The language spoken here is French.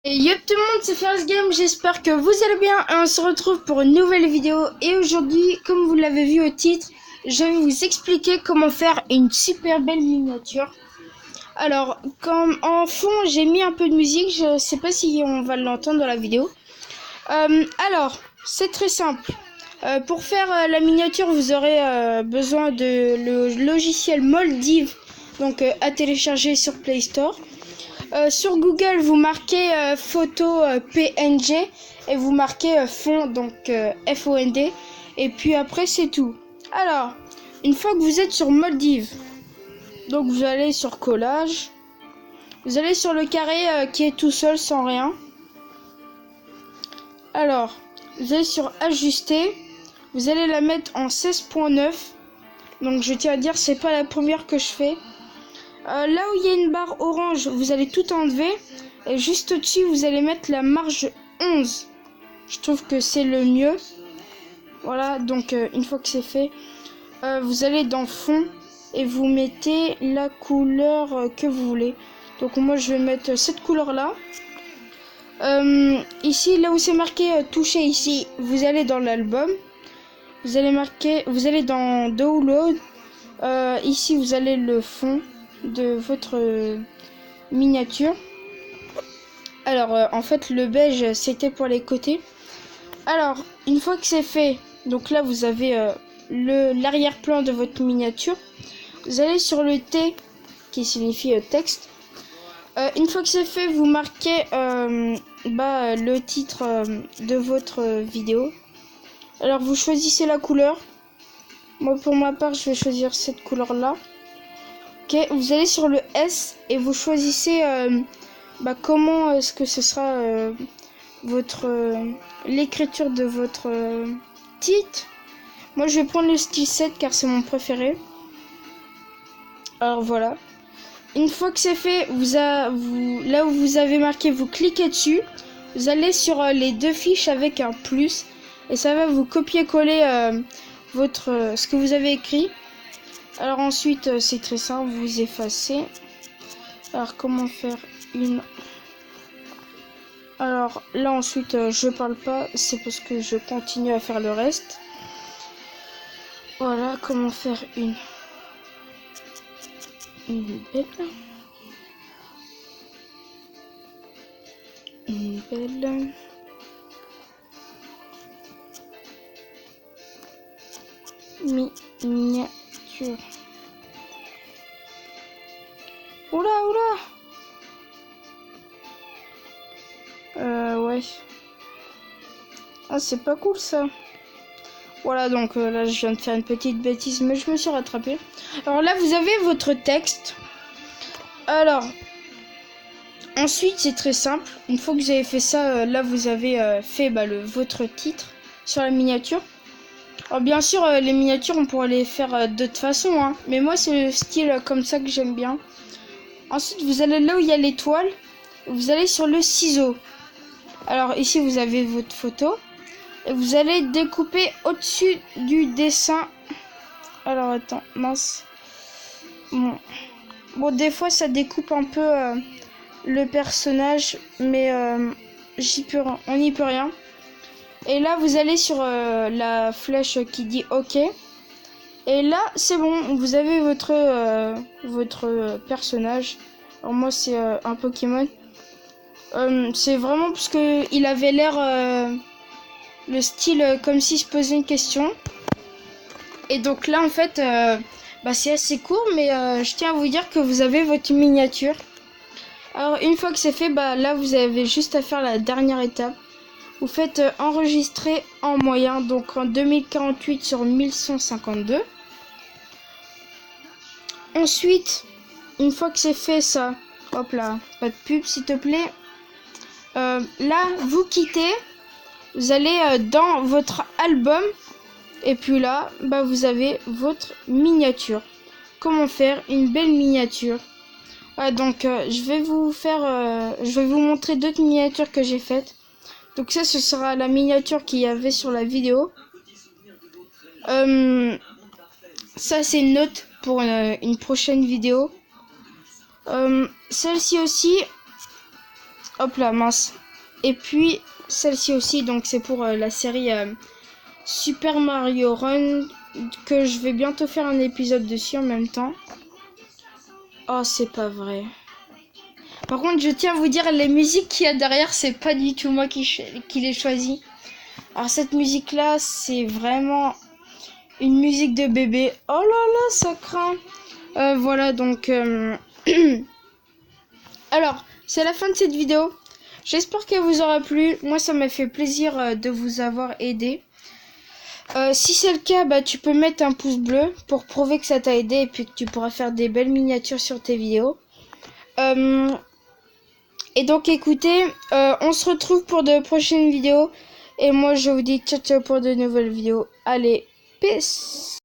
Yo tout le monde, c'est First Game, j'espère que vous allez bien et on se retrouve pour une nouvelle vidéo. Et aujourd'hui, comme vous l'avez vu au titre, je vais vous expliquer comment faire une super belle miniature. Alors, comme en fond, j'ai mis un peu de musique, je sais pas si on va l'entendre dans la vidéo. Alors, c'est très simple. Pour faire la miniature, vous aurez besoin de le logiciel Moldiv, donc à télécharger sur Play Store. Sur Google, vous marquez photo PNG et vous marquez fond, donc FOND. Et puis après, c'est tout. Alors, une fois que vous êtes sur Moldiv, donc vous allez sur collage. Vous allez sur le carré qui est tout seul sans rien. Alors, vous allez sur ajuster. Vous allez la mettre en 16.9. Donc je tiens à dire, c'est pas la première que je fais. Là où il y a une barre orange, vous allez tout enlever. Et juste au-dessus, vous allez mettre la marge 11. Je trouve que c'est le mieux. Voilà, donc une fois que c'est fait, vous allez dans fond et vous mettez la couleur que vous voulez. Donc moi, je vais mettre cette couleur-là. Ici, là où c'est marqué toucher ici, vous allez dans l'album. Vous allez dans download. Ici, vous allez le fond de votre miniature. Alors en fait le beige c'était pour les côtés. Alors une fois que c'est fait, donc là vous avez l'arrière-plan de votre miniature. Vous allez sur le T qui signifie texte. Une fois que c'est fait, vous marquez le titre de votre vidéo. Alors vous choisissez la couleur. Moi pour ma part je vais choisir cette couleur là. Ok, vous allez sur le S et vous choisissez comment est-ce que ce sera l'écriture de votre titre. Moi je vais prendre le style 7 car c'est mon préféré. Alors voilà. Une fois que c'est fait, là où vous avez marqué, vous cliquez dessus. Vous allez sur les deux fiches avec un plus et ça va vous copier-coller ce que vous avez écrit. Alors ensuite, c'est très simple, vous effacez. Alors comment faire une... Alors là ensuite, je parle pas, c'est parce que je continue à faire le reste. Voilà comment faire une belle... Une belle... miniature. Oula, oula. Ouais. Ah, c'est pas cool ça. Voilà, donc là, je viens de faire une petite bêtise, mais je me suis rattrapée. Alors là, vous avez votre texte. Alors, ensuite, c'est très simple. Une fois que vous avez fait ça, là, vous avez fait votre titre sur la miniature. Alors bien sûr, les miniatures, on pourrait les faire de toute façon, hein. Mais moi, c'est le style comme ça que j'aime bien. Ensuite, vous allez là où il y a l'étoile. Vous allez sur le ciseau. Alors ici, vous avez votre photo. Et vous allez découper au-dessus du dessin. Alors attends, mince. Bon, des fois, ça découpe un peu le personnage. Mais on n'y peut rien. Et là, vous allez sur la flèche qui dit OK. Et là, c'est bon. Vous avez votre personnage. Alors moi, c'est un Pokémon. C'est vraiment parce que il avait l'air... le style comme s'il se posait une question. Et donc là, en fait, c'est assez court. Mais je tiens à vous dire que vous avez votre miniature. Alors, une fois que c'est fait, là, vous avez juste à faire la dernière étape. Vous faites enregistrer en moyen, donc en 2048 sur 1152. Ensuite, une fois que c'est fait ça, hop là, pas de pub s'il te plaît. Là, vous quittez, vous allez dans votre album et puis là, vous avez votre miniature. Comment faire une belle miniature? Voilà, donc je vais vous montrer d'autres miniatures que j'ai faites. Donc ça, ce sera la miniature qu'il y avait sur la vidéo. Ça, c'est une note pour une prochaine vidéo. Celle-ci aussi, Hop là, mince. Et puis celle-ci aussi, donc c'est pour la série Super Mario Run, que je vais bientôt faire un épisode dessus en même temps. Oh, c'est pas vrai. Par contre, je tiens à vous dire, les musiques qu'il y a derrière, c'est pas du tout moi qui les choisis. Alors cette musique-là, c'est vraiment une musique de bébé. Oh là là, ça craint. Voilà, donc... Alors, c'est la fin de cette vidéo. J'espère qu'elle vous aura plu. Moi, ça m'a fait plaisir de vous avoir aidé. Si c'est le cas, bah, tu peux mettre un pouce bleu pour prouver que ça t'a aidé et puis que tu pourras faire des belles miniatures sur tes vidéos. Et donc écoutez, on se retrouve pour de prochaines vidéos. Et moi je vous dis ciao ciao pour de nouvelles vidéos. Allez, peace!